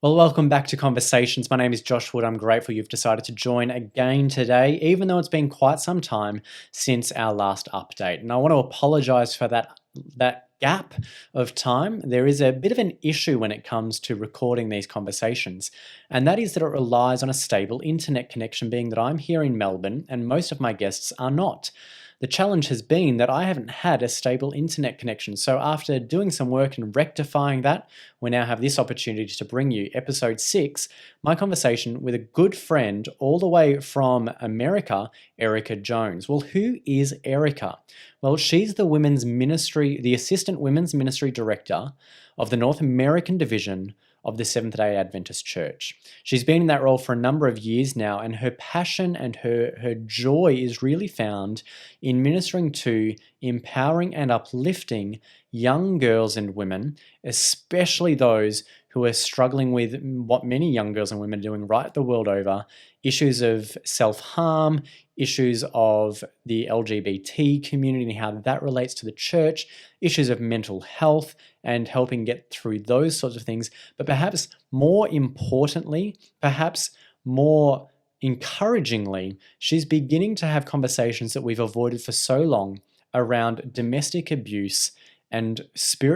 Well, welcome back to Conversations. My name is Josh Wood. I'm grateful you've decided to join again today, even though it's been quite some time since our last update. And I want to apologize for that gap of time. There is a bit of an issue when it comes to recording these conversations, and that is that it relies on a stable internet connection, being that I'm here in Melbourne and most of my guests are not. The challenge has been that I haven't had a stable internet connection. So after doing some work and rectifying that, we now have this opportunity to bring you episode 6, my conversation with a good friend all the way from America, Erica Jones. Well, who is Erica? Well, she's the assistant women's ministry director of the North American division of the Seventh-day Adventist Church. She's been in that role for a number of years now, and her passion and her joy is really found in ministering to, empowering and uplifting young girls and women, especially those who are struggling with what many young girls and women are doing right the world over, issues of self-harm, issues of the LGBT community and how that relates to the church, issues of mental health and helping get through those sorts of things. But perhaps more importantly, perhaps more encouragingly, she's beginning to have conversations that we've avoided for so long around domestic abuse and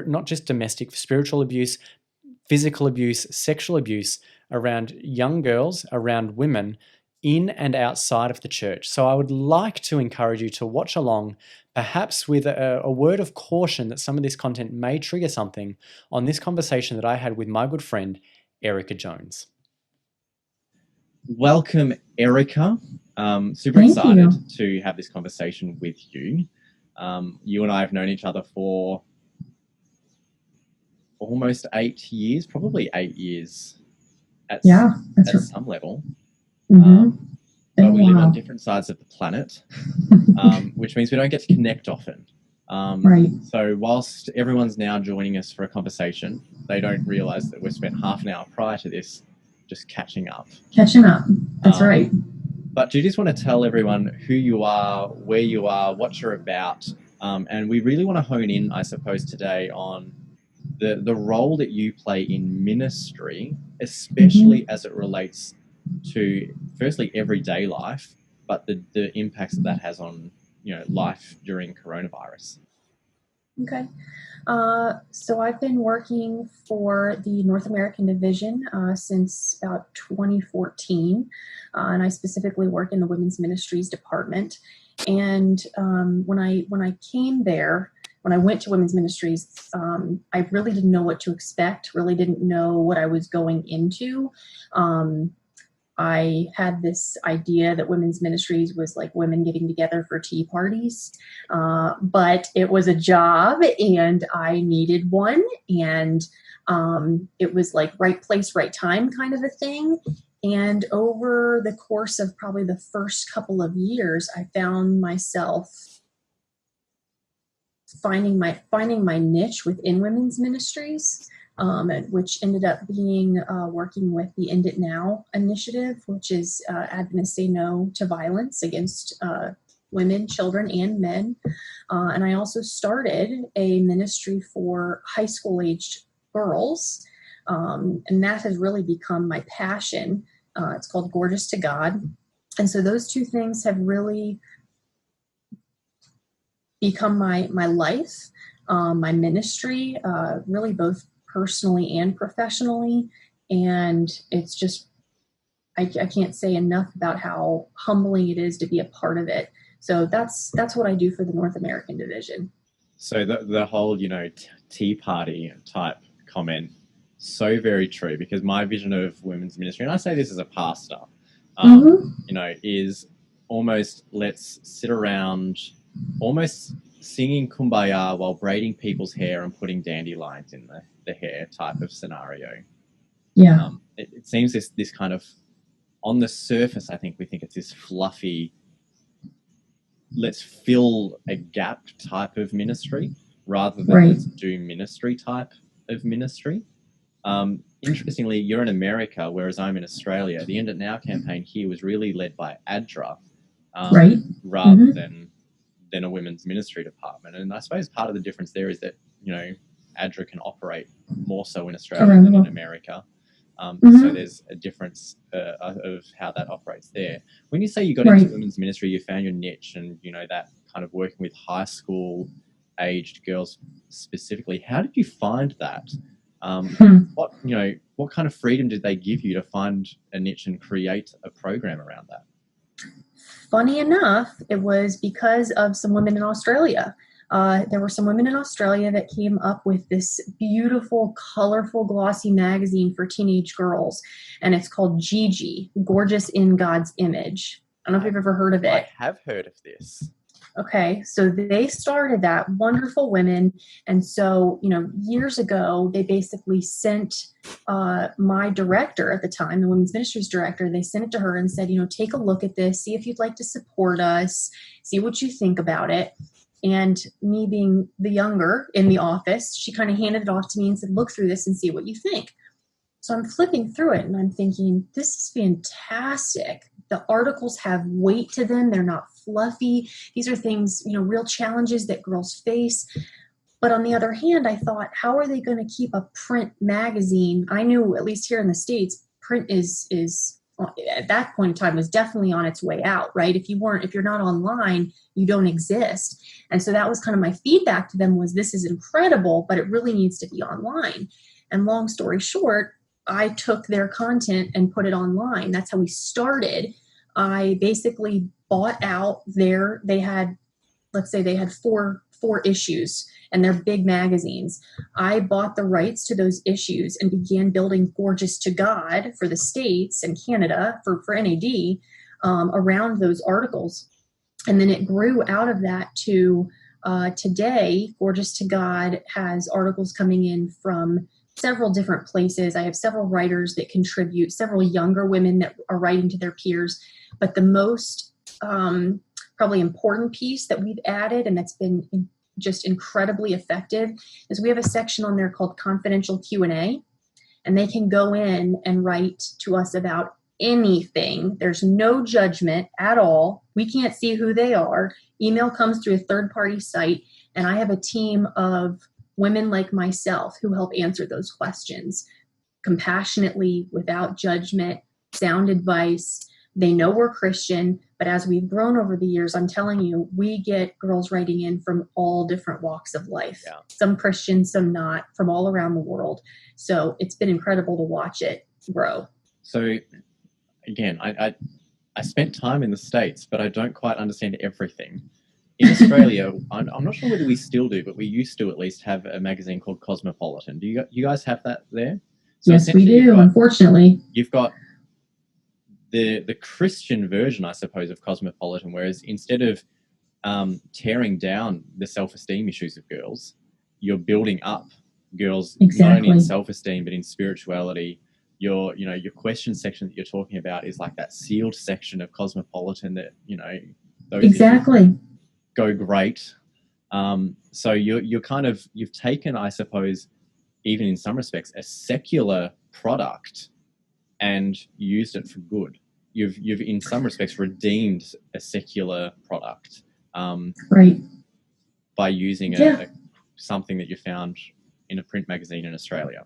not just domestic, spiritual abuse, physical abuse, sexual abuse around young girls, around women in and outside of the church. So I would like to encourage you to watch along, perhaps with a word of caution that some of this content may trigger something on this conversation that I had with my good friend, Erica Jones. Welcome, Erica. Super excited to have this conversation with you. You and I have known each other for almost 8 years, probably 8 years at some level. But we live on different sides of the planet, which means we don't get to connect often. So whilst everyone's now joining us for a conversation, they don't realize that we've spent half an hour prior to this just catching up. That's right. But do you just want to tell everyone who you are, where you are, what you're about? And we really want to hone in, I suppose, today on the role that you play in ministry, especially as it relates to, firstly, everyday life, but the impacts that has on, life during coronavirus. Okay. So I've been working for the North American division since about 2014, and I specifically work in the women's ministries department. And when I came there, when I went to women's ministries, I really didn't know what to expect, really didn't know what I was going into. I had this idea that women's ministries was like women getting together for tea parties, but it was a job and I needed one, and it was like right place, right time kind of a thing. And over the course of probably the first couple of years, I found myself finding my niche within women's ministries, which ended up being working with the End It Now initiative, which is Adventists Say No to Violence against women, children, and men. And I also started a ministry for high school aged girls, and that has really become my passion. It's called Gorgeous to God. And so those two things have really become my life, my ministry, really both personally and professionally. And it's just, I can't say enough about how humbling it is to be a part of it. So that's what I do for the North American division. So the whole, tea party type comment, so very true, because my vision of women's ministry, and I say this as a pastor, is almost let's sit around almost singing Kumbaya while braiding people's hair and putting dandelions in the hair type of scenario. Yeah. It seems this kind of, on the surface, I think we think it's this fluffy, let's fill a gap type of ministry rather than let's do ministry type of ministry. Interestingly, you're in America, whereas I'm in Australia. The End It Now campaign here was really led by ADRA, rather than a women's ministry department. And I suppose part of the difference there is that, ADRA can operate more so in Australia than in America. So there's a difference of how that operates there. When you say you got Right. into women's ministry, you found your niche, and that kind of working with high school aged girls specifically. How did you find that? What kind of freedom did they give you to find a niche and create a program around that? Funny enough, it was because of some women in Australia. There were some women in Australia that came up with this beautiful, colorful, glossy magazine for teenage girls, and it's called Gigi, Gorgeous in God's Image. I don't know if you've ever heard of it. I have heard of this. Okay, so they started that, wonderful women. And so, years ago, they basically sent my director at the time, the women's ministries director, they sent it to her and said, take a look at this, see if you'd like to support us, see what you think about it. And me being the younger in the office, she kind of handed it off to me and said, look through this and see what you think. So I'm flipping through it and I'm thinking, this is fantastic. The articles have weight to them. They're not fluffy. These are things, real challenges that girls face. But on the other hand, I thought, how are they going to keep a print magazine? I knew, at least here in the States, print is at that point in time was definitely on its way out, right? If you're not online, you don't exist. And so that was kind of my feedback to them was, this is incredible, but it really needs to be online. And long story short, I took their content and put it online. That's how we started. I basically bought out they had four issues and they're big magazines. I bought the rights to those issues and began building Gorgeous to God for the States and Canada for NAD around those articles. And then it grew out of that to today, Gorgeous to God has articles coming in from several different places. I have several writers that contribute, several younger women that are writing to their peers. But the most probably important piece that we've added, and that's been just incredibly effective, is we have a section on there called Confidential Q&A, and they can go in and write to us about anything. There's no judgment at all. We can't see who they are. Email comes through a third-party site, and I have a team of women like myself who help answer those questions compassionately, without judgment, sound advice. They know we're Christian, but as we've grown over the years, I'm telling you, we get girls writing in from all different walks of life. Yeah. Some Christian, some not, from all around the world. So it's been incredible to watch it grow. So again, I spent time in the States, but I don't quite understand everything. In Australia, I'm not sure whether we still do, but we used to at least have a magazine called Cosmopolitan. Do you guys have that there? So yes, we do, unfortunately. You've got the Christian version, I suppose, of Cosmopolitan, whereas instead of tearing down the self-esteem issues of girls, you're building up girls, not only in self-esteem, but in spirituality. Your question section that you're talking about is like that sealed section of Cosmopolitan that, those exactly go great. So you've taken, I suppose, even in some respects, a secular product and used it for good. You've in some respects redeemed a secular product, right, by using something that you found in a print magazine in Australia.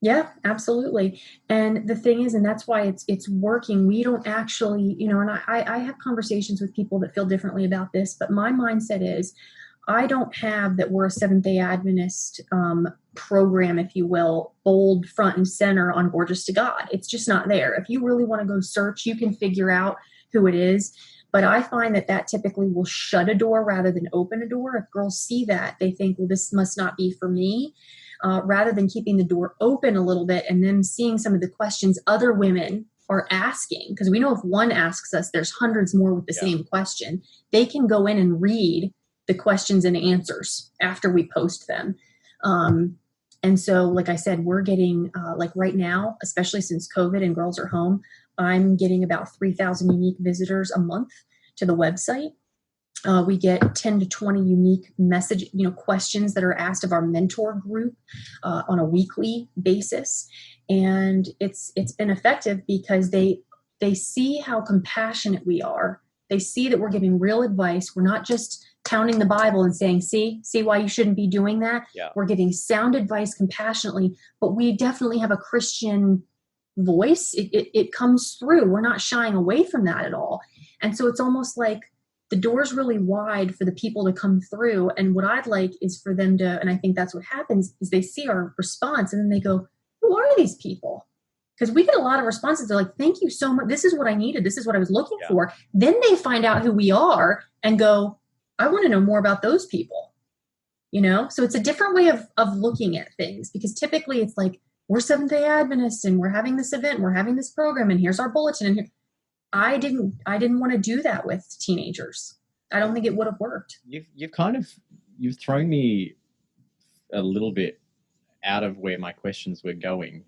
Yeah, absolutely. And the thing is, and that's why it's working. We don't actually, and I have conversations with people that feel differently about this, but my mindset is, I don't have that we're a Seventh-day Adventist program, if you will, bold front and center on Gorgeous to God. It's just not there. If you really want to go search, you can figure out who it is. But I find that typically will shut a door rather than open a door. If girls see that, they think, well, this must not be for me. Rather than keeping the door open a little bit and then seeing some of the questions other women are asking, because we know if one asks us, there's hundreds more with the same question. They can go in and read the questions and answers after we post them. And so, like I said, we're getting, like right now, especially since COVID and girls are home, I'm getting about 3,000 unique visitors a month to the website. We get 10 to 20 unique questions that are asked of our mentor group on a weekly basis. And it's been effective because they see how compassionate we are. They see that we're giving real advice. We're not just pounding the Bible and saying, see why you shouldn't be doing that. Yeah. We're giving sound advice compassionately, but we definitely have a Christian voice, it comes through. We're not shying away from that at all. And so it's almost like the door's really wide for the people to come through. And what I'd like is for them to, and I think that's what happens, is they see our response and then they go, who are these people? Because we get a lot of responses. They're like, thank you so much. This is what I needed. This is what I was looking for. Then they find out who we are and go, I want to know more about those people. So it's a different way of looking at things, because typically it's like, we're Seventh-day Adventists and we're having this event, and we're having this program, and here's our bulletin. And I didn't want to do that with teenagers. I don't think it would have worked. You've thrown me a little bit out of where my questions were going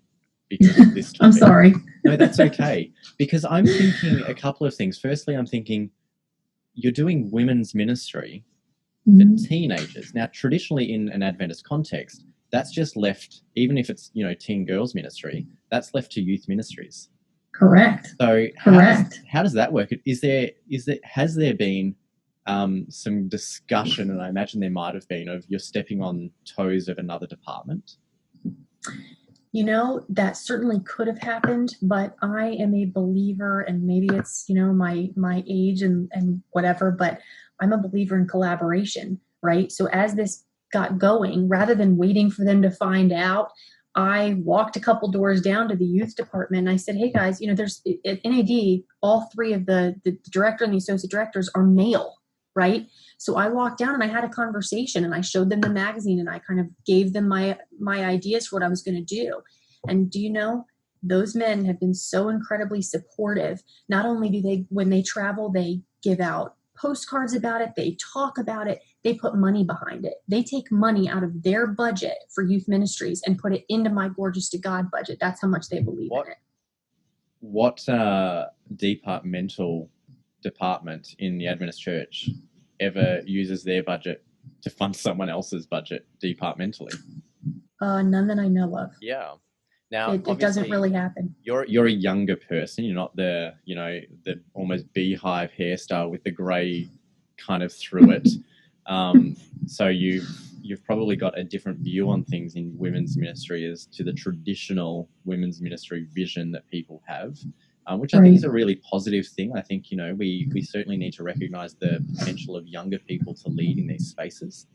because of this topic. I'm sorry. No, that's okay. Because I'm thinking a couple of things. Firstly, I'm thinking you're doing women's ministry for teenagers. Now, traditionally in an Adventist context, that's just left, even if it's, teen girls ministry, that's left to youth ministries. Correct. So how does that work? Has there been some discussion, and I imagine there might have been, of you're stepping on toes of another department? That certainly could have happened, but I am a believer, and maybe it's, my age and whatever, but I'm a believer in collaboration, right? So as this got going, rather than waiting for them to find out, I walked a couple doors down to the youth department and I said, hey guys, there's at NAD, all three of the director and the associate directors are male, right? So I walked down and I had a conversation and I showed them the magazine and I kind of gave them my ideas for what I was going to do. And do you know, those men have been so incredibly supportive. Not only do they, when they travel, they give out postcards about it, they talk about it, they put money behind it. They take money out of their budget for youth ministries and put it into my Gorgeous to God budget. That's how much they believe in it. What departmental department in the Adventist Church ever uses their budget to fund someone else's budget departmentally? None that I know of. Yeah. Now, it doesn't really happen. You're a younger person. You're not the almost beehive hairstyle with the grey kind of through it. So you've probably got a different view on things in women's ministry as to the traditional women's ministry vision that people have, which I think is a really positive thing. I think, we certainly need to recognise the potential of younger people to lead in these spaces.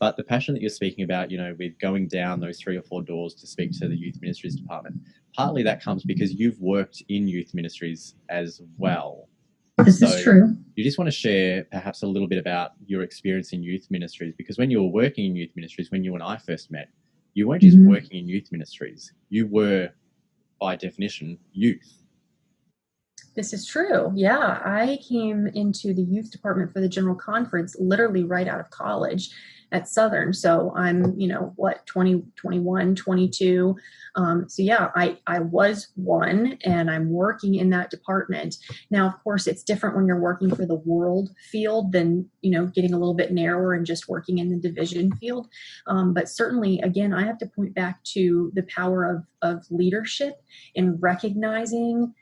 But the passion that you're speaking about, with going down those 3 or 4 doors to speak to the youth ministries department, partly that comes because you've worked in youth ministries as well. This is true. You just want to share perhaps a little bit about your experience in youth ministries, because when you were working in youth ministries, when you and I first met, you weren't just working in youth ministries. You were, by definition, youth. This is true. Yeah, I came into the youth department for the General Conference literally right out of college at Southern. So I'm, 20, 21, 22. So yeah, I was one and I'm working in that department. Now, of course, it's different when you're working for the world field than, getting a little bit narrower and just working in the division field. But certainly, again, I have to point back to the power of leadership in recognizing,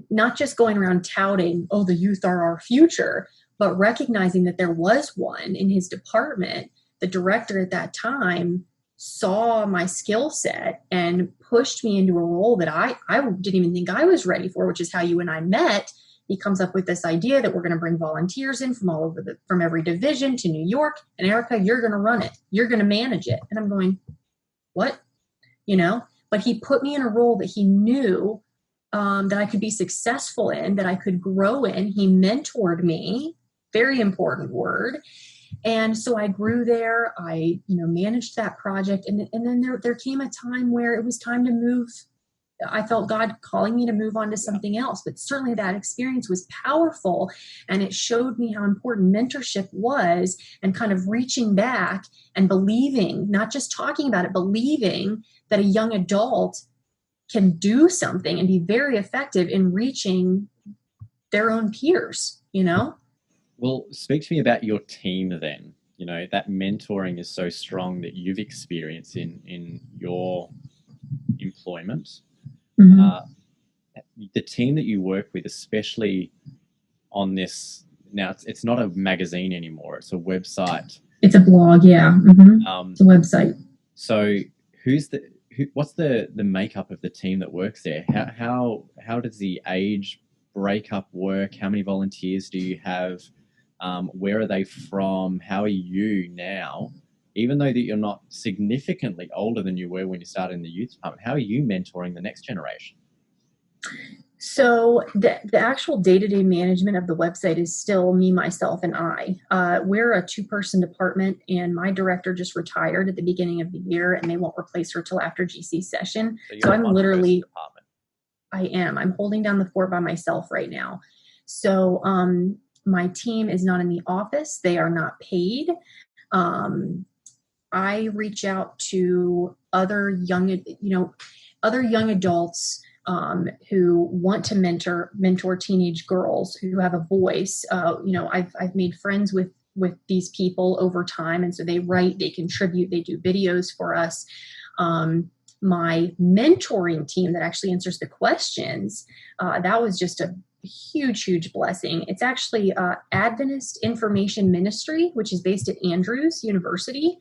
not just going around touting, oh, the youth are our future, but recognizing that there was one in his department. The director at that time saw my skill set and pushed me into a role that I didn't even think I was ready for, which is how you and I met. He comes up with this idea that we're going to bring volunteers in from all over from every division to New York. And Erica, you're going to run it. You're going to manage it. And I'm going, what? But he put me in a role that he knew that I could be successful in, that I could grow in. He mentored me, very important word. And so I grew there. I, managed that project. And then there came a time where it was time to move. I felt God calling me to move on to something else. But certainly that experience was powerful. And it showed me how important mentorship was, and kind of reaching back and believing, not just talking about it, believing that a young adult can do something and be very effective in reaching their own peers, Well, speak to me about your team then. That mentoring is so strong that you've experienced in your employment. The team that you work with, especially on this, now it's not a magazine anymore, it's a website. It's a blog, yeah. It's a website. So what's the makeup of the team that works there? How does the age breakup work? How many volunteers do you have? Where are they from? How are you now? Even though that you're not significantly older than you were when you started in the youth department, how are you mentoring the next generation? So the actual day-to-day management of the website is still me, myself, and I. We're a 2-person department, and my director just retired at the beginning of the year, and they won't replace her till after GC session. So I'm literally, I'm holding down the fort by myself right now. So my team is not in the office. They are not paid. I reach out to other young adults who want to mentor teenage girls who have a voice. I've made friends with these people over time, and so they write, they contribute, they do videos for us. My mentoring team that actually answers the questions, that was just a huge blessing. It's actually Adventist Information Ministry, which is based at Andrews University.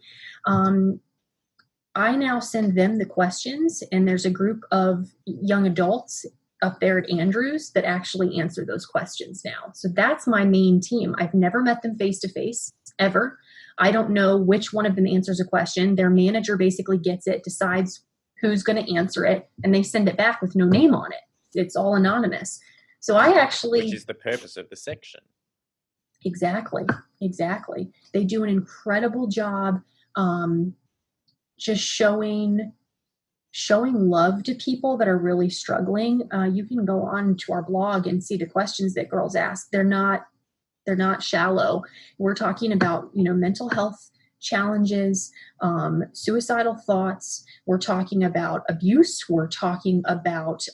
I now send them the questions, and there's a group of young adults up there at Andrews that actually answer those questions now. So that's my main team. I've never met them face to face ever. I don't know which one of them answers a question. Their manager basically gets it, decides who's going to answer it, and they send it back with no name on it. It's all anonymous. So I actually... Which is the purpose of the section. Exactly. They do an incredible job just showing love to people that are really struggling. You can go on to our blog and see the questions that girls ask. They're not shallow. We're talking about, mental health challenges, suicidal thoughts. We're talking about abuse. We're talking about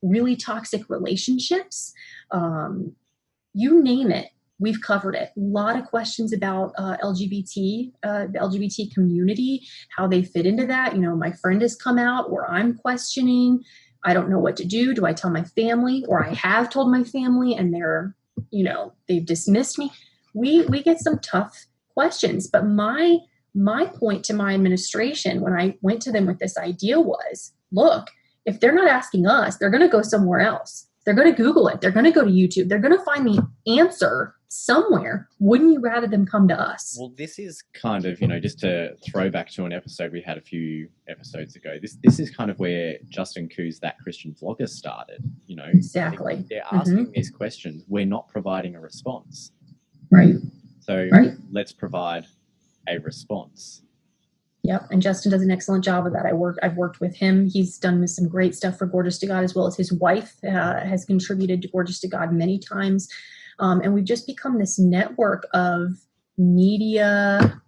really toxic relationships. You name it. We've covered it. A lot of questions about the LGBT community, how they fit into that. My friend has come out, or I'm questioning. I don't know what to do. Do I tell my family? Or I have told my family, and they've dismissed me. We get some tough questions. But my point to my administration when I went to them with this idea was, look, if they're not asking us, they're going to go somewhere else. They're going to Google it. They're going to go to YouTube. They're going to find the answer somewhere. Wouldn't you rather them come to us? Well, this is kind of, just to throw back to an episode we had a few episodes ago. This is kind of where Justin Koo's That Christian Vlogger started. Exactly. They're asking these questions. We're not providing a response. Right. So let's provide a response. Yep, and Justin does an excellent job of that. I've worked with him. He's done some great stuff for Gorgeous to God, as well as his wife has contributed to Gorgeous to God many times. And we've just become this network of media.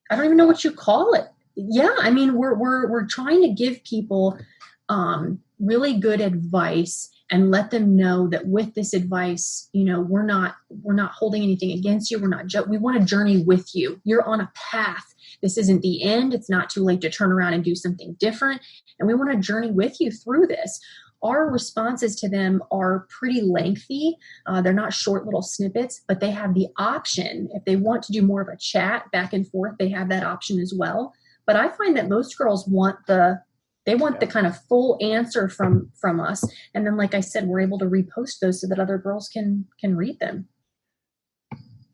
I don't even know what you call it. Yeah, I mean, we're trying to give people really good advice and let them know that with this advice, we're not holding anything against you. We want to journey with you. You're on a path. This isn't the end. It's not too late to turn around and do something different. And we want to journey with you through this. Our responses to them are pretty lengthy. They're not short little snippets, but they have the option. If they want to do more of a chat back and forth, they have that option as well. But I find that most girls want the kind of full answer from us. And then, like I said, we're able to repost those so that other girls can read them.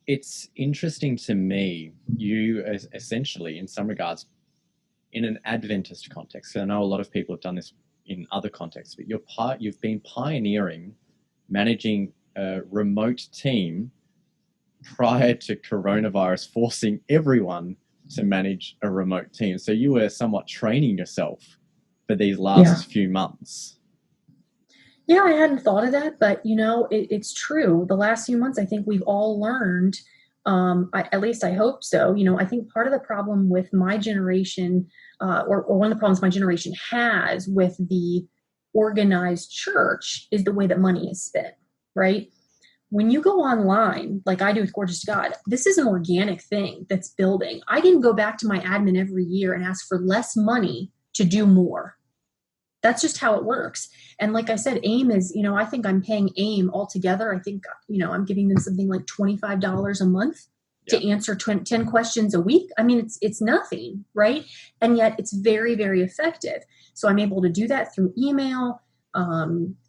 It's interesting to me, you essentially, in some regards, in an Adventist context, I know a lot of people have done this in other contexts, but you've been pioneering managing a remote team prior to coronavirus forcing everyone to manage a remote team. So you were somewhat training yourself for these last few months. Yeah, I hadn't thought of that, but it's true. The last few months, I think we've all learned, at least I hope so. I think part of the problem with my generation, or one of the problems my generation has with the organized church is the way that money is spent, right? When you go online, like I do with Gorgeous to God, this is an organic thing that's building. I can go back to my admin every year and ask for less money to do more. That's just how it works. And like I said, AIM is, I think I'm paying AIM altogether. I think, I'm giving them something like $25 a month. to answer 10 questions a week. I mean, it's nothing, right? And yet it's very, very effective. So I'm able to do that through email,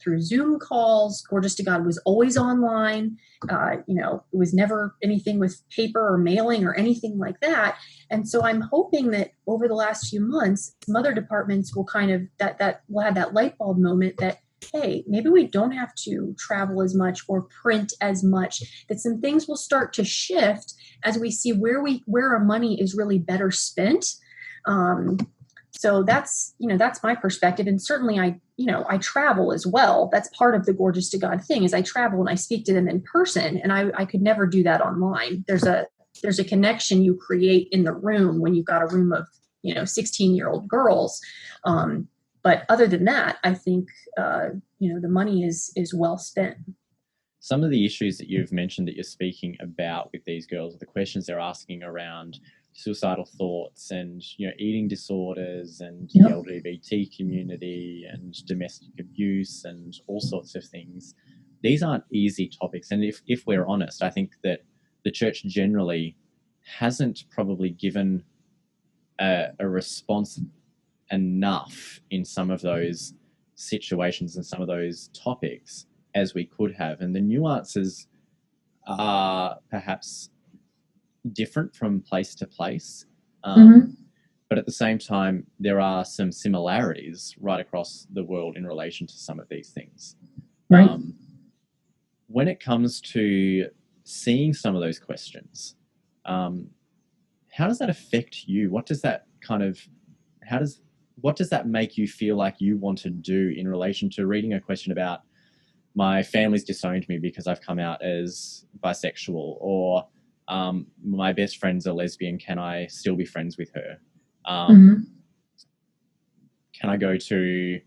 through Zoom calls. Gorgeous to God was always online. It was never anything with paper or mailing or anything like that. And so I'm hoping that over the last few months, some other departments will kind of, that will have that light bulb moment that, hey, maybe we don't have to travel as much or print as much, that some things will start to shift as we see where our money is really better spent. So that's my perspective. And certainly I travel as well. That's part of the Gorgeous to God thing, is I travel and I speak to them in person, and I could never do that online. There's a connection you create in the room when you've got a room of 16-year-old girls. But other than that, I think the money is well spent. Some of the issues that you've mentioned that you're speaking about with these girls, the questions they're asking around suicidal thoughts and eating disorders and the LGBT community and domestic abuse and all sorts of things, these aren't easy topics. And if we're honest, I think that the church generally hasn't probably given a response enough in some of those situations and some of those topics as we could have. And the nuances are perhaps different from place to place. But at the same time, there are some similarities right across the world in relation to some of these things. Right. When it comes to seeing some of those questions, how does that affect you? What does that make you feel like you want to do in relation to reading a question about, my family's disowned me because I've come out as bisexual, or my best friend's a lesbian, can I still be friends with her? Can I go to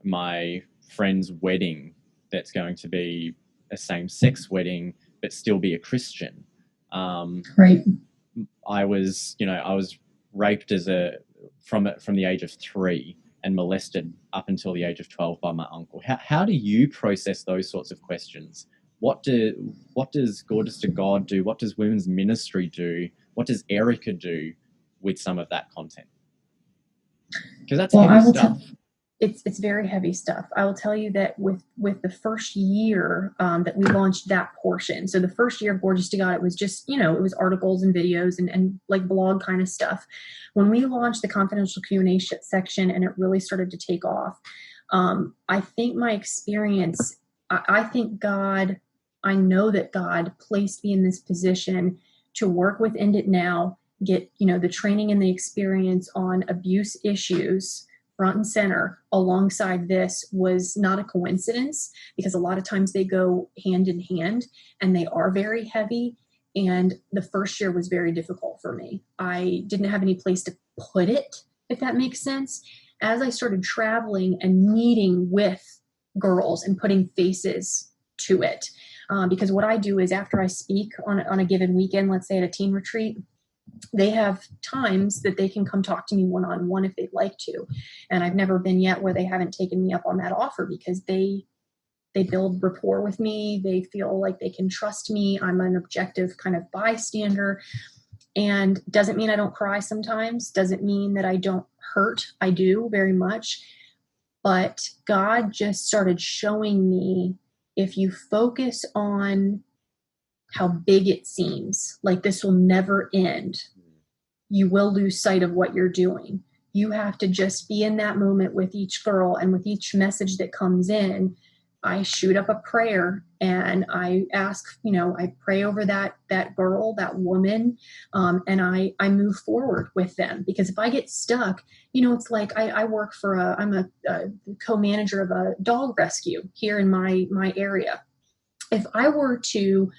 my friend's wedding that's going to be a same-sex wedding but still be a Christian? Right. I was raped from the age of 3 and molested up until the age of 12 by my uncle. How do you process those sorts of questions? What does Gorgeous to God do? What does women's ministry do? What does Erica do with some of that content? Because that's heavy stuff. It's very heavy stuff. I will tell you that with the first year that we launched that portion. So the first year of Gorgeous to God, it was just, it was articles and videos and like blog kind of stuff. When we launched the confidential Q&A section and it really started to take off, I think my experience, I know that God placed me in this position to work with End It Now, get, the training and the experience on abuse issues front and center alongside this was not a coincidence, because a lot of times they go hand in hand and they are very heavy. And the first year was very difficult for me. I didn't have any place to put it, if that makes sense. As I started traveling and meeting with girls and putting faces to it, because what I do is after I speak on a given weekend, let's say at a teen retreat, they have times that they can come talk to me one-on-one if they'd like to. And I've never been yet where they haven't taken me up on that offer, because they build rapport with me. They feel like they can trust me. I'm an objective kind of bystander. And doesn't mean I don't cry sometimes. Doesn't mean that I don't hurt. I do very much. But God just started showing me, if you focus on how big it seems, like this will never end, you will lose sight of what you're doing. You have to just be in that moment with each girl, and with each message that comes in, I shoot up a prayer and I ask, I pray over that girl, that woman, and I move forward with them. Because if I get stuck, it's like I work I'm a co-manager of a dog rescue here in my area. If I were to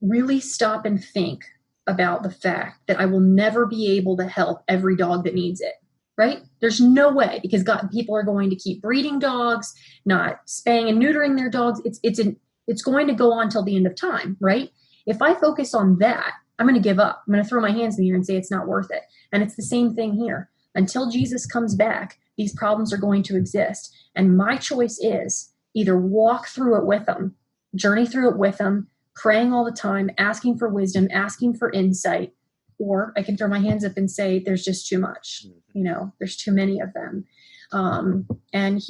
really stop and think about the fact that I will never be able to help every dog that needs it, right? There's no way, because people are going to keep breeding dogs, not spaying and neutering their dogs. It's going to go on till the end of time, right? If I focus on that, I'm going to give up. I'm going to throw my hands in the air and say it's not worth it. And it's the same thing here. Until Jesus comes back, these problems are going to exist. And my choice is either walk through it with them, journey through it with them, praying all the time, asking for wisdom, asking for insight, or I can throw my hands up and say, there's just too much, there's too many of them. And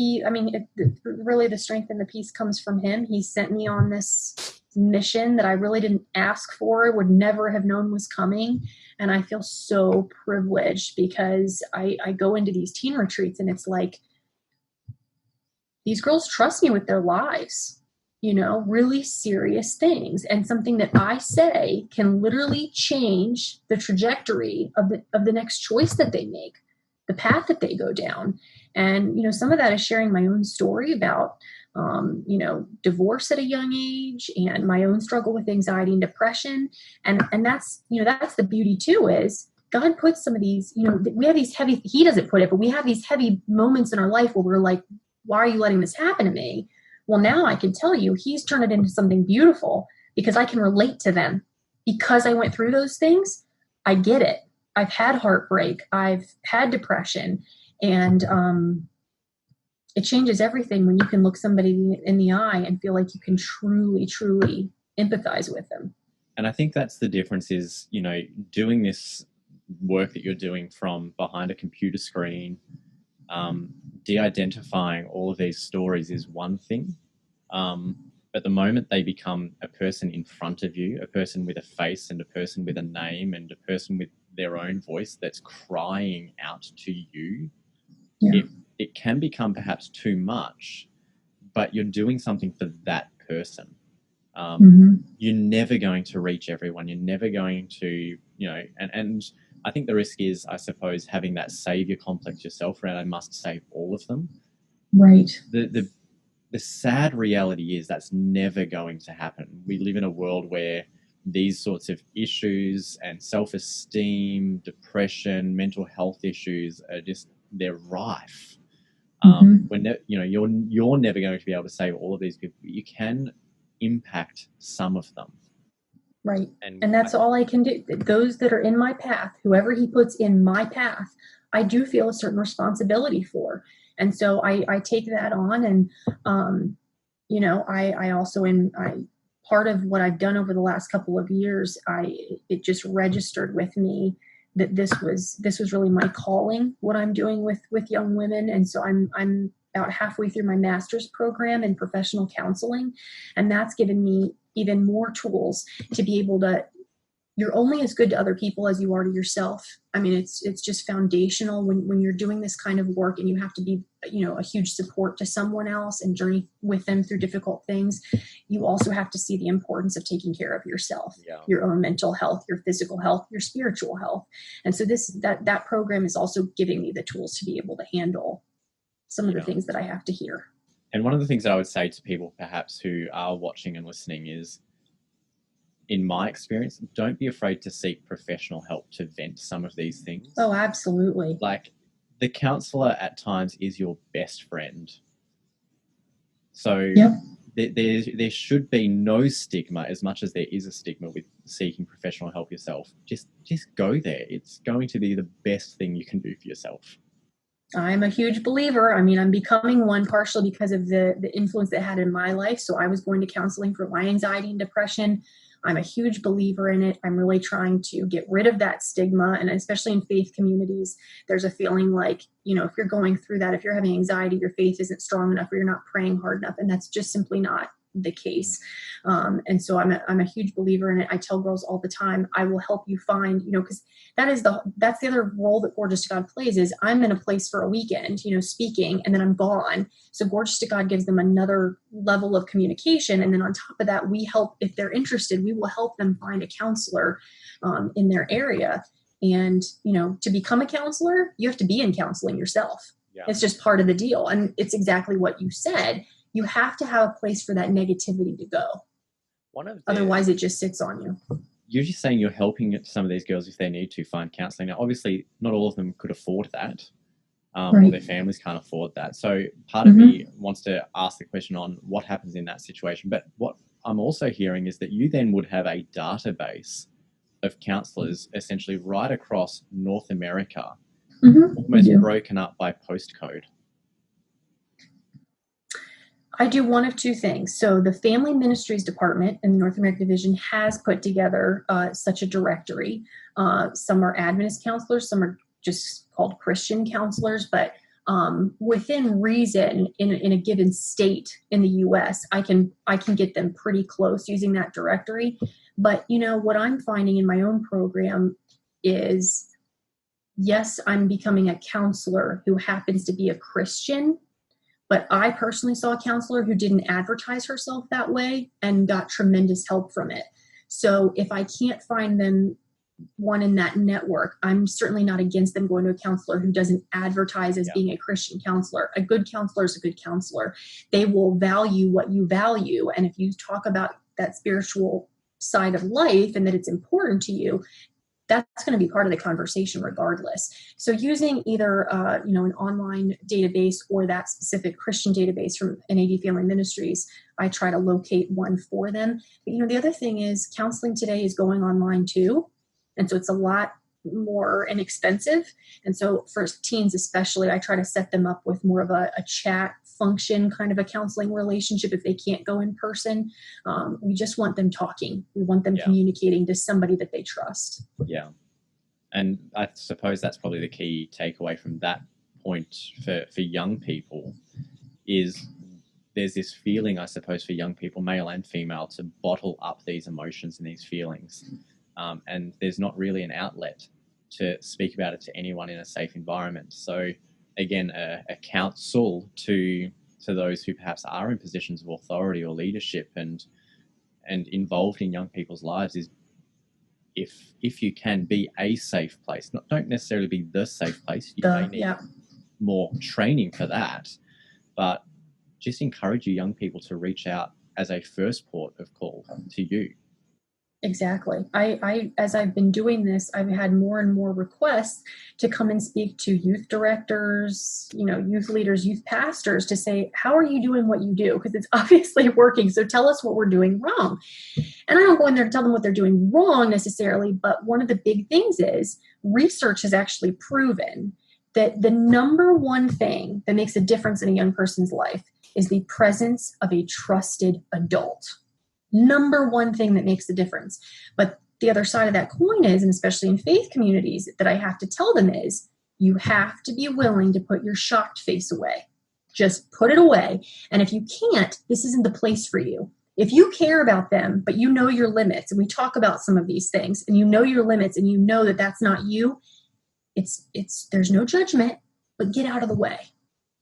really the strength and the peace comes from him. He sent me on this mission that I really didn't ask for, would never have known was coming. And I feel so privileged because I go into these teen retreats and it's like, these girls trust me with their lives, really serious things. And something that I say can literally change the trajectory of the next choice that they make, the path that they go down. And, some of that is sharing my own story about, divorce at a young age and my own struggle with anxiety and depression. And that's, that's the beauty too, is God puts some of these, we have these heavy, he doesn't put it, but we have these heavy moments in our life where we're like, why are you letting this happen to me? Well, now I can tell you he's turned it into something beautiful because I can relate to them. Because I went through those things, I get it. I've had heartbreak. I've had depression. And it changes everything when you can look somebody in the eye and feel like you can truly, truly empathize with them. And I think that's the difference is, doing this work that you're doing from behind a computer screen, de-identifying all of these stories is one thing. But the moment they become a person in front of you, a person with a face and a person with a name and a person with their own voice that's crying out to you, it can become perhaps too much, but you're doing something for that person. You're never going to reach everyone. You're never going to, and I think the risk is, I suppose, having that savior complex yourself around, I must save all of them. Right. The sad reality is that's never going to happen. We live in a world where these sorts of issues and self-esteem, depression, mental health issues are just, they're rife. When you're never going to be able to save all of these people, but you can impact some of them. Right. And that's all I can do. Those that are in my path, whoever he puts in my path, I do feel a certain responsibility for. And so I take that on. And, I also, part of what I've done over the last couple of years, it just registered with me that this was really my calling, what I'm doing with young women. And so I'm about halfway through my master's program in professional counseling. And that's given me even more tools to be able to, you're only as good to other people as you are to yourself. I mean, it's just foundational when you're doing this kind of work and you have to be, a huge support to someone else and journey with them through difficult things. You also have to see the importance of taking care of yourself, your own mental health, your physical health, your spiritual health. And so that program is also giving me the tools to be able to handle some of the things that I have to hear. And one of the things that I would say to people perhaps who are watching and listening is, in my experience, don't be afraid to seek professional help to vent some of these things. Oh, absolutely. Like, the counselor at times is your best friend. So there should be no stigma, as much as there is a stigma with seeking professional help yourself. Just go there. It's going to be the best thing you can do for yourself. I'm a huge believer. I mean, I'm becoming one partially because of the influence that it had in my life. So I was going to counseling for my anxiety and depression. I'm a huge believer in it. I'm really trying to get rid of that stigma. And especially in faith communities, there's a feeling like, if you're going through that, if you're having anxiety, your faith isn't strong enough or you're not praying hard enough. And that's just simply not the case. And so I'm a huge believer in it. I tell girls all the time, I will help you find, because that's the other role that Gorgeous to God plays is I'm in a place for a weekend, speaking, and then I'm gone. So Gorgeous to God gives them another level of communication. And then on top of that, we help, if they're interested, we will help them find a counselor in their area. And, to become a counselor, you have to be in counseling yourself. Yeah. It's just part of the deal. And it's exactly what you said. You have to have a place for that negativity to go. Otherwise, it just sits on you. You're just saying you're helping some of these girls if they need to find counselling. Now, obviously, not all of them could afford that, or their families can't afford that. So part of me wants to ask the question on what happens in that situation. But what I'm also hearing is that you then would have a database of counsellors essentially right across North America, almost broken up by postcode. I do one of two things. So the Family Ministries Department in the North American Division has put together such a directory. Some are Adventist counselors, some are just called Christian counselors, but within reason, in a given state in the U.S., I can get them pretty close using that directory. But what I'm finding in my own program is, yes, I'm becoming a counselor who happens to be a Christian. But I personally saw a counselor who didn't advertise herself that way and got tremendous help from it. So if I can't find them one in that network, I'm certainly not against them going to a counselor who doesn't advertise as being a Christian counselor. A good counselor is a good counselor. They will value what you value. And if you talk about that spiritual side of life and that it's important to you, that's going to be part of the conversation regardless. So using either an online database or that specific Christian database from NAD Family Ministries, I try to locate one for them. But the other thing is counseling today is going online too. And so it's a lot more inexpensive. And so for teens especially, I try to set them up with more of a chat function, kind of a counseling relationship if they can't go in person. We just want them talking. We want them communicating to somebody that they trust. Yeah. And I suppose that's probably the key takeaway from that point for young people is there's this feeling, I suppose, for young people, male and female, to bottle up these emotions and these feelings. And there's not really an outlet to speak about it to anyone in a safe environment. So again, a counsel to those who perhaps are in positions of authority or leadership and involved in young people's lives is, if you can be a safe place, don't necessarily be the safe place. You may need more training for that, but just encourage your young people to reach out as a first port of call to you. Exactly. I as I've been doing this, I've had more and more requests to come and speak to youth directors, youth leaders, youth pastors to say, how are you doing what you do? Because it's obviously working. So tell us what we're doing wrong. And I don't go in there to tell them what they're doing wrong necessarily. But one of the big things is research has actually proven that the number one thing that makes a difference in a young person's life is the presence of a trusted adult. Number one thing that makes the difference. But the other side of that coin is, and especially in faith communities, that I have to tell them is, you have to be willing to put your shocked face away. Just put it away. And if you can't, this isn't the place for you. If you care about them, but you know your limits, and we talk about some of these things, and you know your limits, and you know that that's not you, there's no judgment, but get out of the way.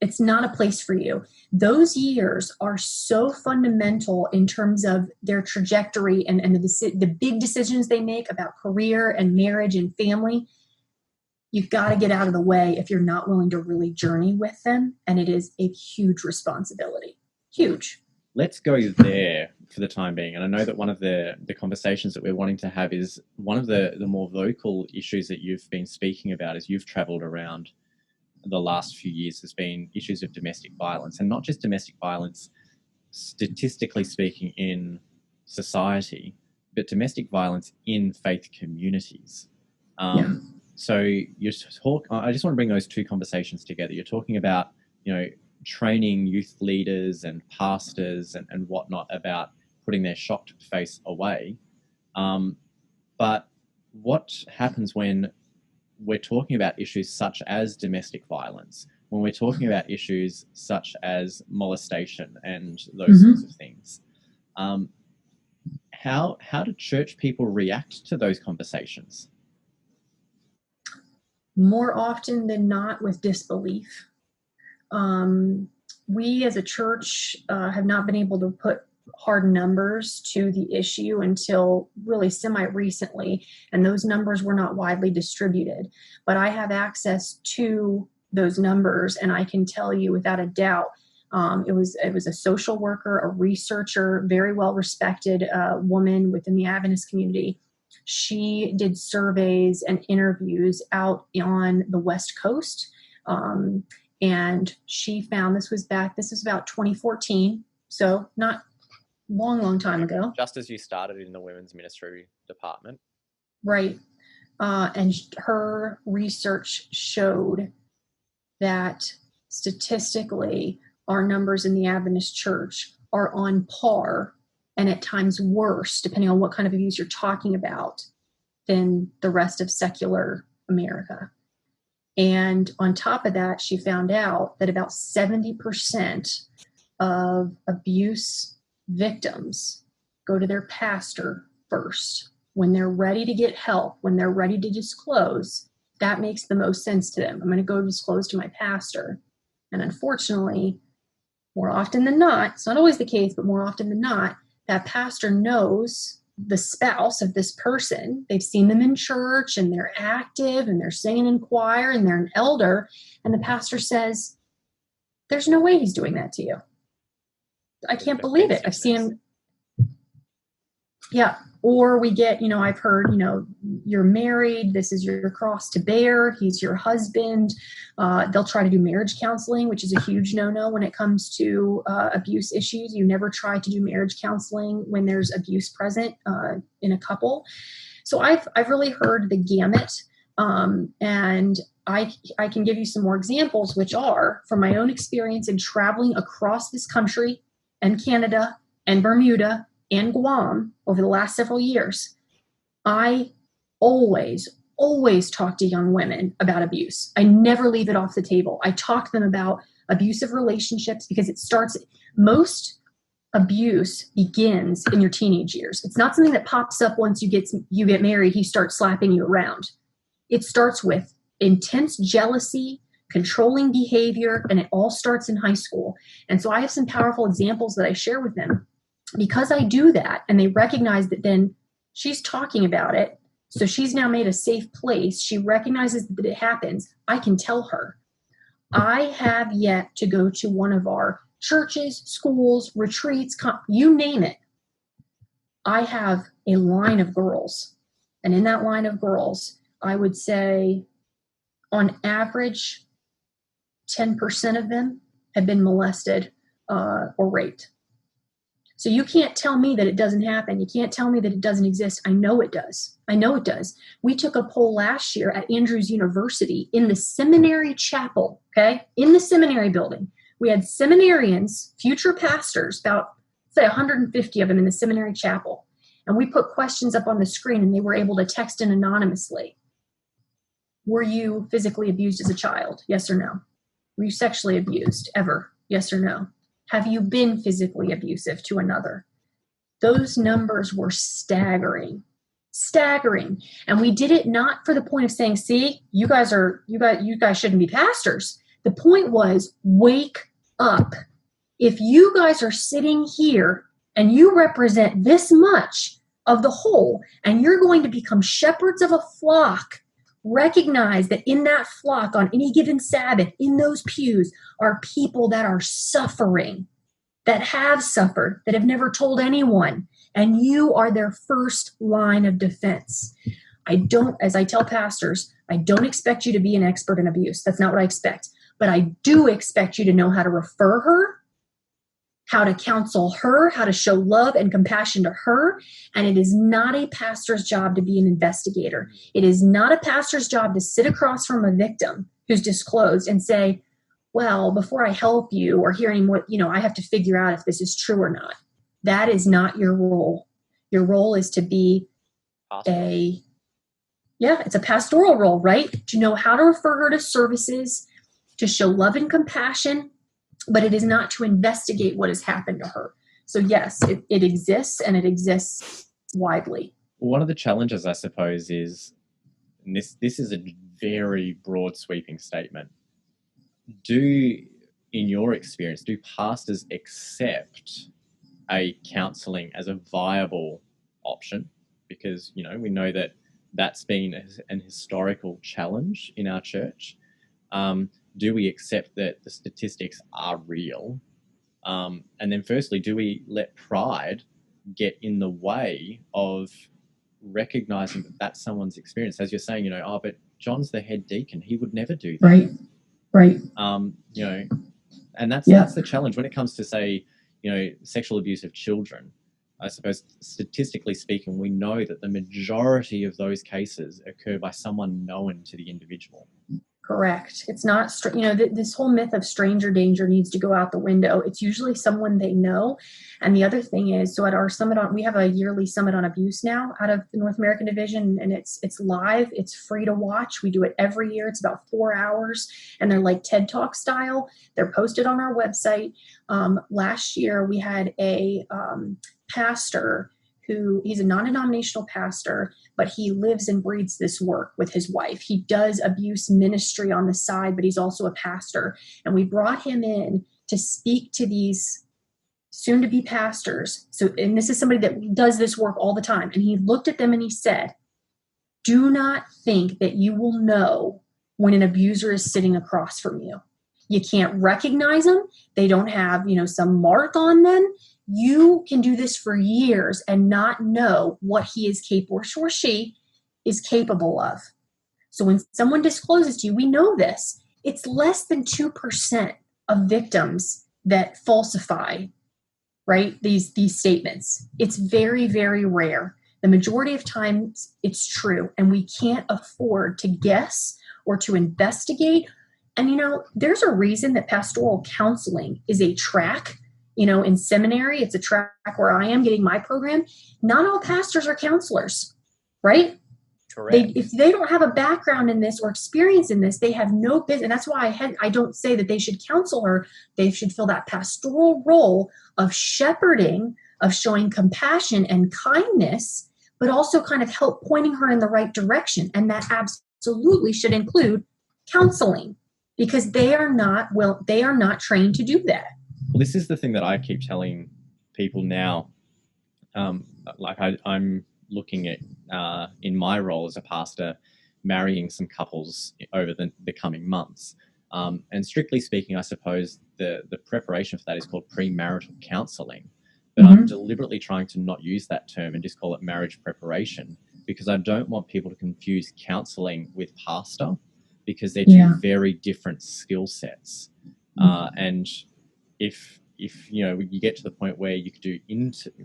It's not a place for you. Those years are so fundamental in terms of their trajectory and the big decisions they make about career and marriage and family. You've got to get out of the way if you're not willing to really journey with them. And it is a huge responsibility. Huge. Let's go there for the time being. And I know that one of the conversations that we're wanting to have is one of the more vocal issues that you've been speaking about as you've traveled around the last few years has been issues of domestic violence, and not just domestic violence, statistically speaking, in society, but domestic violence in faith communities. So I just want to bring those two conversations together. You're talking about, training youth leaders and pastors and whatnot about putting their shocked face away. But what happens when we're talking about issues such as domestic violence, when we're talking about issues such as molestation and those sorts of things? How do church people react to those conversations? More often than not with disbelief. We as a church have not been able to put hard numbers to the issue until really semi-recently, and those numbers were not widely distributed. But I have access to those numbers, and I can tell you without a doubt, it was a social worker, a researcher, very well respected woman within the Adventist community. She did surveys and interviews out on the West Coast, and she found this was about 2014, so not long time ago. Just as you started in the women's ministry department. Right. And her research showed that statistically, our numbers in the Adventist Church are on par, and at times worse, depending on what kind of abuse you're talking about, than the rest of secular America. And on top of that, she found out that about 70% of abuse victims go to their pastor first. When they're ready to get help, when they're ready to disclose, that makes the most sense to them. I'm going to go disclose to my pastor. And unfortunately, more often than not, it's not always the case, but more often than not, that pastor knows the spouse of this person. They've seen them in church and they're active and they're singing in choir and they're an elder. And the pastor says, there's no way he's doing that to you. I can't believe it. I've seen him. Yeah. Or we get, I've heard, you're married. This is your cross to bear. He's your husband. They'll try to do marriage counseling, which is a huge no-no when it comes to abuse issues. You never try to do marriage counseling when there's abuse present in a couple. So I've really heard the gamut. And I can give you some more examples, which are from my own experience in traveling across this country and Canada and Bermuda and Guam over the last several years. I always talk to young women about abuse. I never leave it off the table. I talk to them about abusive relationships because most abuse begins in your teenage years. It's not something that pops up once you get married, he starts slapping you around. It starts with intense jealousy, controlling behavior, and it all starts in high school. And so I have some powerful examples that I share with them. Because I do that and they recognize that then she's talking about it, so she's now made a safe place. She recognizes that it happens. I can tell her. I have yet to go to one of our churches, schools, retreats, you name it. I have a line of girls. And in that line of girls, I would say on average, 10% of them have been molested or raped. So you can't tell me that it doesn't happen. You can't tell me that it doesn't exist. I know it does. We took a poll last year at Andrews University in the seminary chapel, okay? In the seminary building. We had seminarians, future pastors, about, say, 150 of them in the seminary chapel. And we put questions up on the screen and they were able to text in anonymously. Were you physically abused as a child? Yes or no? Were you sexually abused ever? Yes or no? Have you been physically abusive to another? Those numbers were staggering. And we did it not for the point of saying, see, you guys shouldn't be pastors. The point was, wake up. If you guys are sitting here and you represent this much of the whole, and you're going to become shepherds of a flock, recognize that in that flock on any given Sabbath, in those pews, are people that are suffering, that have suffered, that have never told anyone, and you are their first line of defense. As I tell pastors, I don't expect you to be an expert in abuse. That's not what I expect. But I do expect you to know how to refer her, how to counsel her, how to show love and compassion to her. And it is not a pastor's job to be an investigator. It is not a pastor's job to sit across from a victim who's disclosed and say, well, before I help you or hearing what, I have to figure out if this is true or not. That is not your role. Your role is to be it's a pastoral role, right? To know how to refer her to services, to show love and compassion, but it is not to investigate what has happened to her. So yes, it exists, and it exists widely. One of the challenges, I suppose, is, and this is a very broad sweeping statement. In your experience, do pastors accept a counseling as a viable option? Because, we know that that's been an historical challenge in our church. Do we accept that the statistics are real? And then firstly, do we let pride get in the way of recognizing that that's someone's experience? As you're saying, but John's the head deacon. He would never do that. Right. And that's the challenge when it comes to, say, sexual abuse of children. I suppose statistically speaking, we know that the majority of those cases occur by someone known to the individual. Correct. It's not, this whole myth of stranger danger needs to go out the window. It's usually someone they know. And the other thing is, so at our summit we have a yearly summit on abuse now out of the North American division, and it's live. It's free to watch. We do it every year. It's about 4 hours, and they're like TED Talk style. They're posted on our website. Last year we had a pastor he's a non-denominational pastor, but he lives and breathes this work with his wife. He does abuse ministry on the side, but he's also a pastor. And we brought him in to speak to these soon-to-be pastors. And this is somebody that does this work all the time. And he looked at them and he said, do not think that you will know when an abuser is sitting across from you. You can't recognize them. They don't have, some mark on them. You can do this for years and not know what he is capable or she is capable of. So when someone discloses to you, we know this, it's less than 2% of victims that falsify, right, these statements. It's very, very rare. The majority of times it's true, and we can't afford to guess or to investigate. And, there's a reason that pastoral counseling is a track. In seminary, it's a track where I am getting my program. Not all pastors are counselors, right? Correct. If they don't have a background in this or experience in this, they have no business. And that's why I don't say that they should counsel her. They should fill that pastoral role of shepherding, of showing compassion and kindness, but also kind of help pointing her in the right direction. And that absolutely should include counseling, because they are not trained to do that. Well, this is the thing that I keep telling people now. I'm looking at, in my role as a pastor, marrying some couples over the coming months. And strictly speaking, I suppose the preparation for that is called premarital counseling. But I'm deliberately trying to not use that term and just call it marriage preparation, because I don't want people to confuse counseling with pastor, because they're two very different skill sets. And if you get to the point where you could do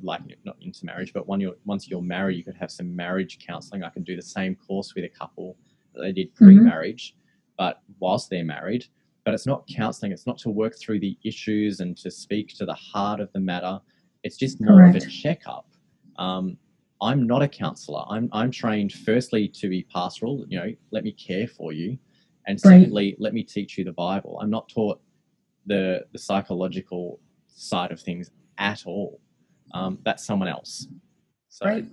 not into marriage, but once you're married, you could have some marriage counseling. I can do the same course with a couple that they did pre-marriage, but whilst they're married. But it's not counseling. It's not to work through the issues and to speak to the heart of the matter. It's just more of a checkup. I'm not a counselor. I'm trained firstly to be pastoral. Let me care for you, and secondly, let me teach you the Bible. I'm not taught the psychological side of things at all. That's someone else. So, right.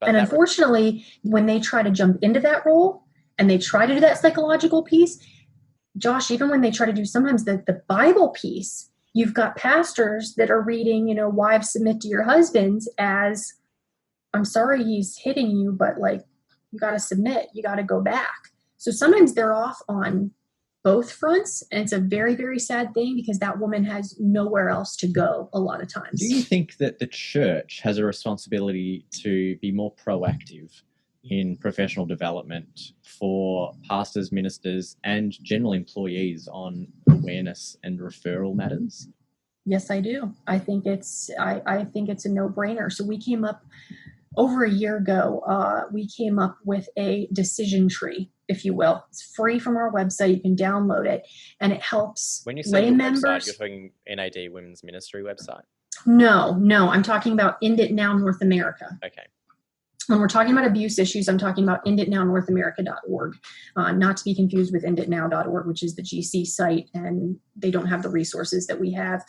And unfortunately, when they try to jump into that role and they try to do that psychological piece, Josh, even when they try to do sometimes the Bible piece, you've got pastors that are reading, wives submit to your husbands as, I'm sorry he's hitting you, but you got to submit, you got to go back. So sometimes they're off on both fronts, and it's a very, very sad thing, because that woman has nowhere else to go a lot of times. Do you think that the church has a responsibility to be more proactive in professional development for pastors, ministers, and general employees on awareness and referral matters? Yes, I do. I think it's a no-brainer. So we came up over a year ago. We came up with a decision tree, if you will. It's free from our website. You can download it, and it helps When you say lay your members. website, you're talking NAD Women's Ministry website? No, I'm talking about End It Now North America. Okay. When we're talking about abuse issues, I'm talking about enditnownorthamerica.org, not to be confused with enditnow.org, which is the GC site, and they don't have the resources that we have.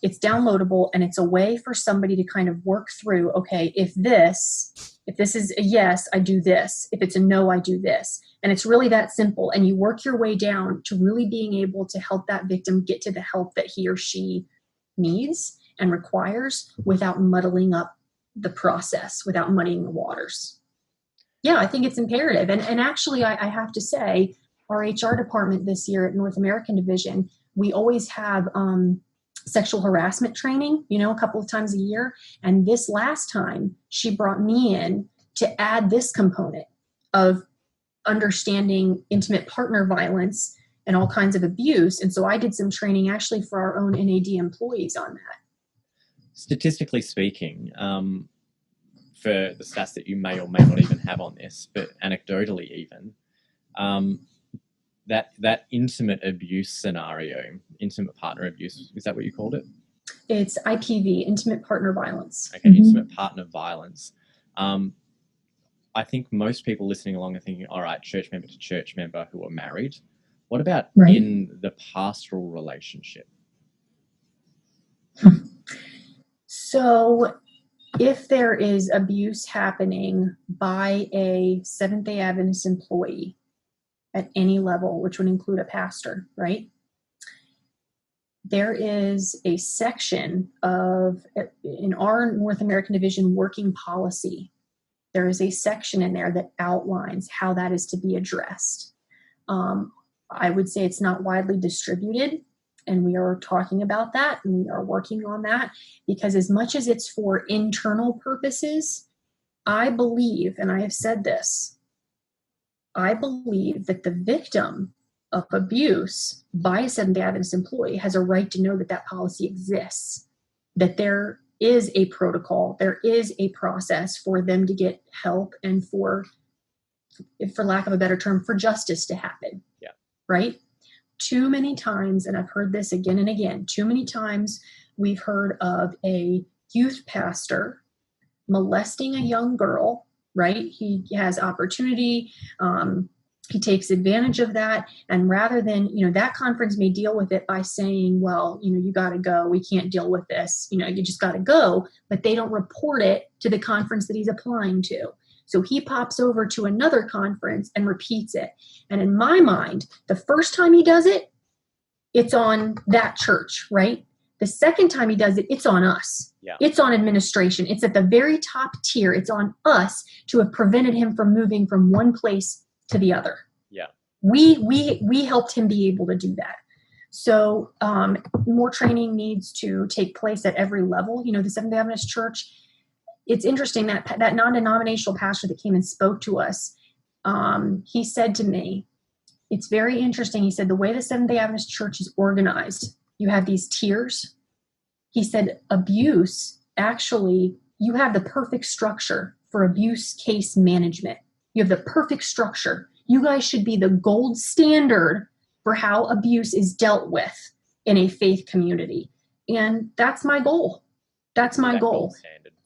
It's downloadable, and it's a way for somebody to kind of work through, okay, if this is a yes, I do this. If it's a no, I do this. And it's really that simple. And you work your way down to really being able to help that victim get to the help that he or she needs and requires without muddling up the process, without muddying the waters. Yeah, I think it's imperative. And actually, I have to say, our HR department this year at North American Division, we always have sexual harassment training, a couple of times a year. And this last time, she brought me in to add this component of understanding intimate partner violence and all kinds of abuse. And so I did some training actually for our own NAD employees on that. Statistically speaking, for the stats that you may or may not even have on this, but anecdotally even, that intimate abuse scenario, intimate partner abuse, is that what you called it? It's IPV, intimate partner violence. Okay, intimate partner violence. I think most people listening along are thinking, all right, church member to church member who are married. What about in the pastoral relationship? So if there is abuse happening by a Seventh-day Adventist employee at any level, which would include a pastor, right? There is a section in our North American Division working policy, there is a section in there that outlines how that is to be addressed. I would say it's not widely distributed, and we are talking about that, and we are working on that, because as much as it's for internal purposes, I believe, and I have said this, I believe that the victim of abuse by a Seventh-day Adventist employee has a right to know that that policy exists, that there is a protocol, there is a process for them to get help and for lack of a better term, for justice to happen. Yeah. Right? Too many times, and I've heard this again and again, too many times we've heard of a youth pastor molesting a young girl, right? He has opportunity. He takes advantage of that. And rather than, that conference may deal with it by saying, well, you got to go. We can't deal with this. You just got to go. But they don't report it to the conference that he's applying to. So he pops over to another conference and repeats it. And in my mind, the first time he does it, it's on that church, right? The second time he does it, it's on us. Yeah. It's on administration. It's at the very top tier. It's on us to have prevented him from moving from one place to the other. Yeah. We helped him be able to do that. So more training needs to take place at every level. The Seventh-day Adventist Church, it's interesting that non-denominational pastor that came and spoke to us, he said to me, it's very interesting. He said, the way the Seventh-day Adventist Church is organized, you have these tiers. He said, abuse, actually, you have the perfect structure for abuse case management. You have the perfect structure. You guys should be the gold standard for how abuse is dealt with in a faith community. And that's my goal. That's my goal,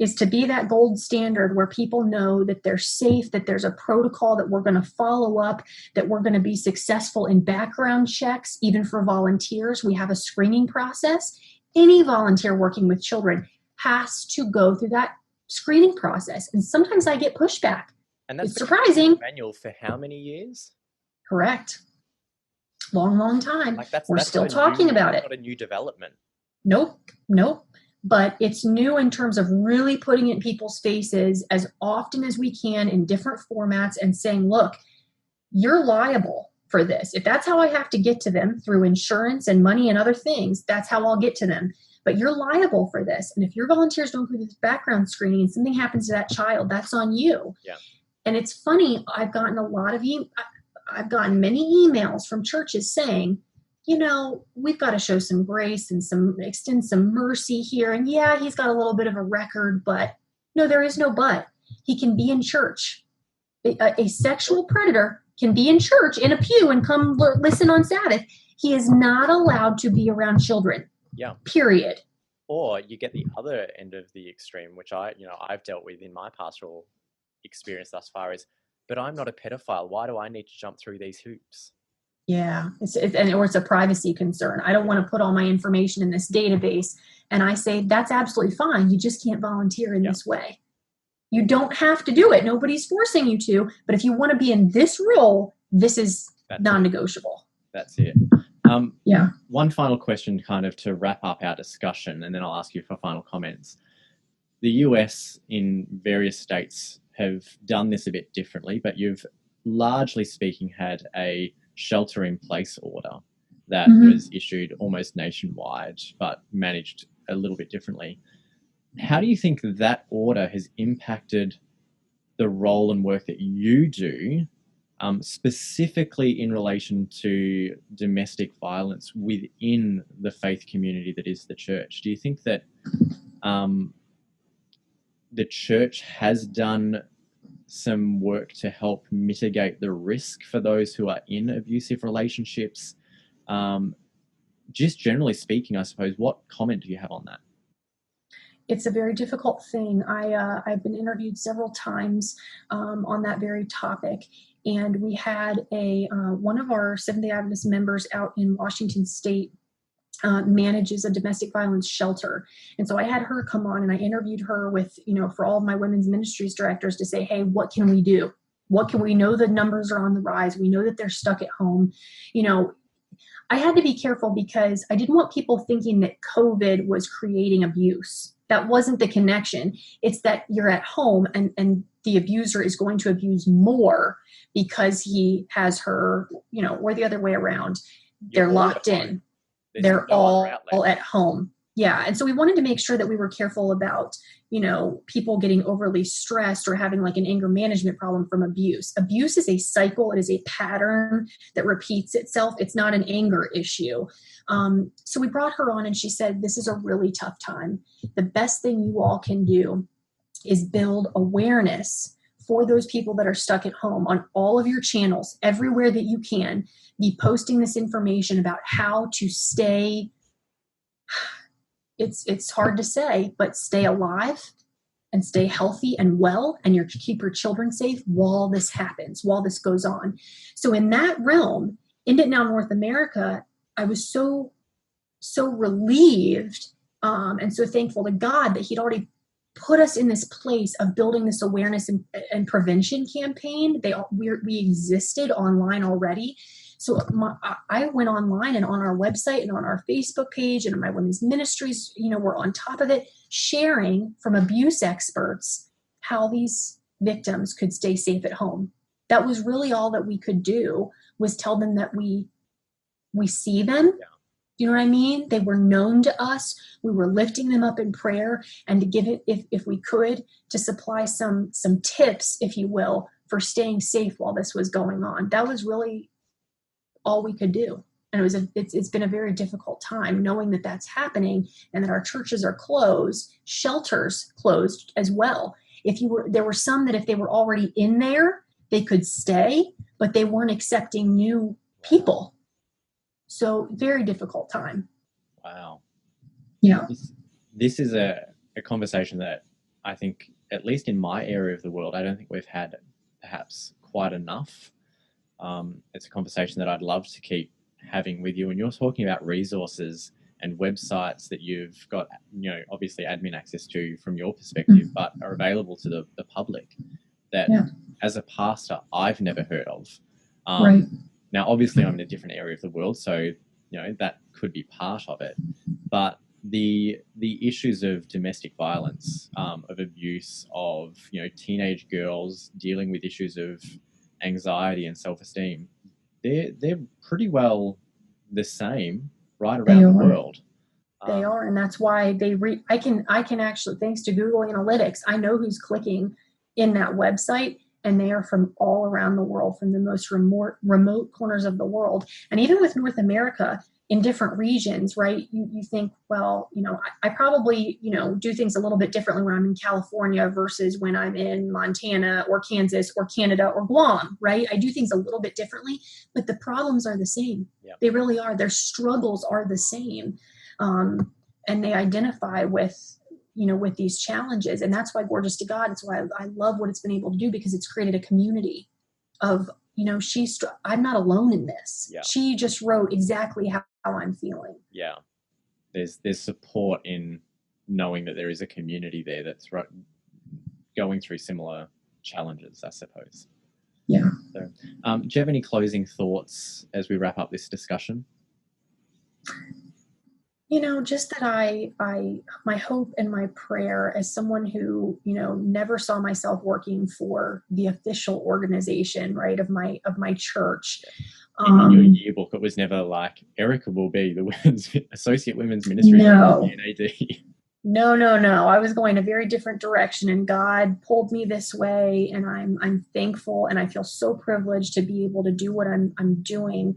is to be that gold standard where people know that they're safe, that there's a protocol that we're going to follow up, that we're going to be successful in background checks, even for volunteers. We have a screening process. Any volunteer working with children has to go through that screening process. And sometimes I get pushback. And that's it's surprising. Manual for how many years? Correct. Long time. That's still talking about it. Not a new development. Nope. But it's new in terms of really putting it in people's faces as often as we can in different formats and saying, look, you're liable for this. If that's how I have to get to them through insurance and money and other things, that's how I'll get to them. But you're liable for this. And if your volunteers don't do this background screening and something happens to that child, that's on you. Yeah. And it's funny, I've gotten I've gotten many emails from churches saying, we've got to show some grace and extend some mercy here. And yeah, he's got a little bit of a record, but no, there is no but. He can be in church. A sexual predator can be in church in a pew and come listen on Sabbath. He is not allowed to be around children. Yeah. Period. Or you get the other end of the extreme, which I've dealt with in my pastoral experience thus far, is, but I'm not a pedophile. Why do I need to jump through these hoops? Yeah, it's a privacy concern. I don't want to put all my information in this database. And I say, that's absolutely fine. You just can't volunteer in this way. You don't have to do it. Nobody's forcing you to. But if you want to be in this role, this is non-negotiable. That's it. One final question kind of to wrap up our discussion, and then I'll ask you for final comments. The US in various states have done this a bit differently, but you've largely speaking had a shelter-in-place order that was issued almost nationwide, but managed a little bit differently. How do you think that order has impacted the role and work that you do, specifically in relation to domestic violence within the faith community that is the church? Do you think that the church has done some work to help mitigate the risk for those who are in abusive relationships? Just generally speaking, I suppose, what comment do you have on that? It's a very difficult thing. I've been interviewed several times on that very topic, and we had one of our Seventh-day Adventist members out in Washington State manages a domestic violence shelter. And so I had her come on and I interviewed her with, for all of my women's ministries directors to say, hey, what can we do? We know the numbers are on the rise. We know that they're stuck at home. I had to be careful because I didn't want people thinking that COVID was creating abuse. That wasn't the connection. It's that you're at home and the abuser is going to abuse more because he has her, or the other way around. They're locked in. They're all at home. Yeah. And so we wanted to make sure that we were careful about, people getting overly stressed or having like an anger management problem from abuse. Abuse is a cycle. It is a pattern that repeats itself. It's not an anger issue. So we brought her on and she said, this is a really tough time. The best thing you all can do is build awareness for those people that are stuck at home on all of your channels, everywhere that you can. Be posting this information about how to stay, it's hard to say, but stay alive and stay healthy and well, and keep your children safe while this happens, while this goes on. So in that realm, End It Now North America, I was so relieved and so thankful to God that he'd already put us in this place of building this awareness and prevention campaign. We existed online already. So I went online and on our website and on our Facebook page and on my women's ministries, we're on top of it, sharing from abuse experts how these victims could stay safe at home. That was really all that we could do, was tell them that we see them. Yeah. You know what I mean? They were known to us. We were lifting them up in prayer, and to give it, if we could, to supply some tips, if you will, for staying safe while this was going on. That was really all we could do. And it's been a very difficult time knowing that that's happening and that our churches are closed, shelters closed as well. There were some that if they were already in there, they could stay, but they weren't accepting new people. So very difficult time. Wow. Yeah. This is a conversation that I think, at least in my area of the world, I don't think we've had perhaps quite enough. It's a conversation that I'd love to keep having with you. And you're talking about resources and websites that you've got, obviously admin access to from your perspective, but are available to the public that as a pastor, I've never heard of. Right. Now, obviously I'm in a different area of the world, so, that could be part of it, but the issues of domestic violence, of abuse, of, teenage girls dealing with issues of anxiety and self-esteem, they're pretty well the same right around the world. They are, and that's why I can actually, thanks to Google Analytics, I know who's clicking in that website, and they are from all around the world, from the most remote corners of the world. And even with North America, in different regions, right? You think, well, I probably, do things a little bit differently when I'm in California versus when I'm in Montana or Kansas or Canada or Guam, right? I do things a little bit differently, but the problems are the same. Yep. They really are. Their struggles are the same. And they identify with these challenges. And that's why Gorgeous to God, it's why I love what it's been able to do, because it's created a community of, I'm not alone in this. Yeah. She just wrote exactly how I'm feeling. Yeah. There's support in knowing that there is a community there that's going through similar challenges, I suppose. Yeah. So, do you have any closing thoughts as we wrap up this discussion? Just that my hope and my prayer, as someone who, never saw myself working for the official organization, right, of my church. In your yearbook, it was never like, Erica will be the Associate Women's Ministry. No. NAD. No. I was going a very different direction, and God pulled me this way, and I'm thankful, and I feel so privileged to be able to do what I'm doing.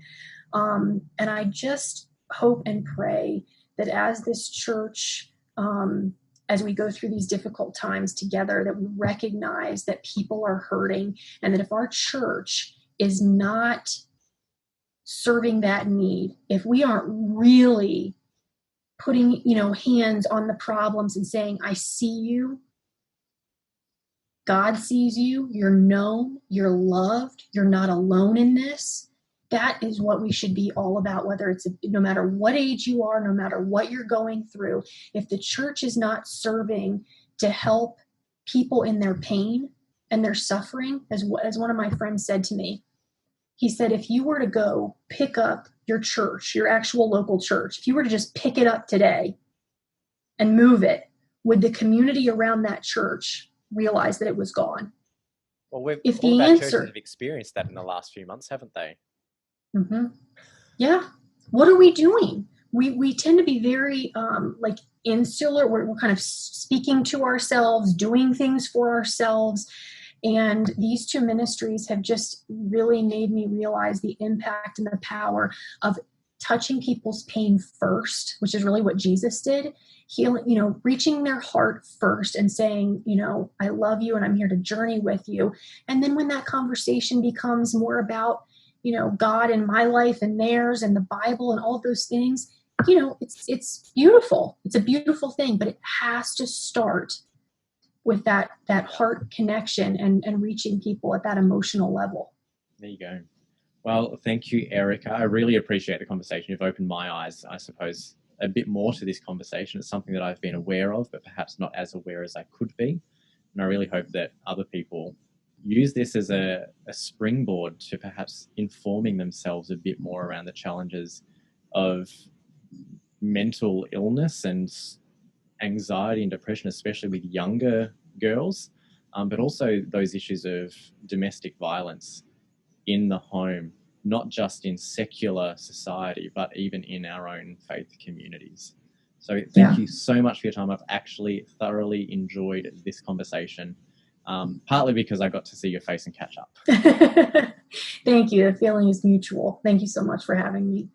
And I just hope and pray that as this church as we go through these difficult times together, that we recognize that people are hurting, and that if our church is not serving that need, if we aren't really putting, hands on the problems and saying, I see you, God sees you, you're known, you're loved, you're not alone in this. That is what we should be all about, whether it's no matter what age you are, no matter what you're going through. If the church is not serving to help people in their pain and their suffering, as one of my friends said to me, he said, if you were to go pick up your church, your actual local church, if you were to just pick it up today and move it, would the community around that church realize that it was gone? Well, If all the of our answer, churches have experienced that in the last few months, haven't they? mm-hmm. Yeah. What are we doing? We tend to be very insular. We're kind of speaking to ourselves, doing things for ourselves. And these two ministries have just really made me realize the impact and the power of touching people's pain first, which is really what Jesus did. Healing, reaching their heart first and saying, I love you and I'm here to journey with you. And then when that conversation becomes more about, God and my life and theirs and the Bible and all of those things, it's beautiful. It's a beautiful thing, but it has to start with that heart connection and reaching people at that emotional level. There you go. Well, thank you, Erica. I really appreciate the conversation. You've opened my eyes, I suppose, a bit more to this conversation. It's something that I've been aware of, but perhaps not as aware as I could be. And I really hope that other people use this as a springboard to perhaps informing themselves a bit more around the challenges of mental illness and anxiety and depression, especially with younger girls, but also those issues of domestic violence in the home, not just in secular society, but even in our own faith communities. So thank you so much for your time. I've actually thoroughly enjoyed this conversation, partly because I got to see your face and catch up. Thank you. The feeling is mutual. Thank you so much for having me.